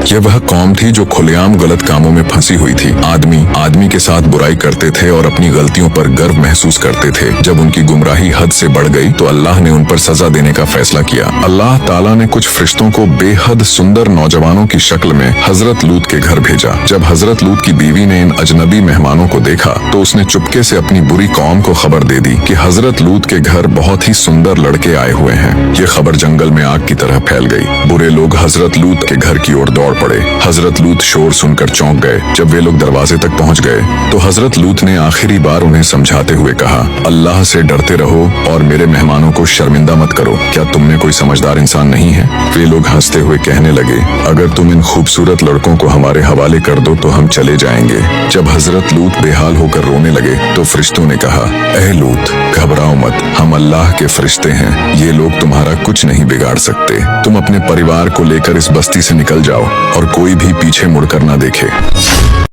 यह वह कौम थी जो खुलेआम गलत कामों में फंसी हुई थी। आदमी के साथ बुराई करते थे और अपनी गलतियों पर गर्व महसूस करते थे। जब उनकी गुमराही हद से बढ़ गई तो अल्लाह ने उन पर सजा देने का फैसला किया। अल्लाह ताला ने कुछ फरिश्तों को बेहद सुंदर नौजवानों की शक्ल में हजरत लूत के घर भेजा। जब हजरत लूत की बीवी ने इन अजनबी मेहमानों को देखा तो उसने चुपके से अपनी बुरी कौम को खबर दे दी कि हजरत लूत के घर बहुत ही सुंदर लड़के आए हुए हैं। ये खबर जंगल में आग की तरह फैल गई। बुरे लोग हजरत लूत के घर की ओर दौड़ पड़े। हजरत लूत शोर सुनकर चौंक गए। जब वे लोग दरवाजे तक पहुंच गए तो हजरत लूत ने आखिरी बार उन्हें समझाते हुए कहा, अल्लाह से डरते रहो और मेरे मेहमानों को शर्मिंदा मत करो। क्या तुम में कोई समझदार इंसान नहीं है? वे लोग हंसते हुए कहने लगे, अगर तुम इन खूबसूरत लड़कों को हमारे हवाले कर दो तो हम चले जाएंगे। जब हजरत लूत बेहाल होकर रोने लगे तो फरिश्तों ने कहा, ऐ लूत, घबराओ मत, हम अल्लाह के फरिश्ते हैं। ये लोग तुम्हारा कुछ नहीं बिगाड़ सकते। तुम अपने परिवार को लेकर इस बस्ती से निकल जाओ और कोई भी पीछे मुड़कर ना देखे।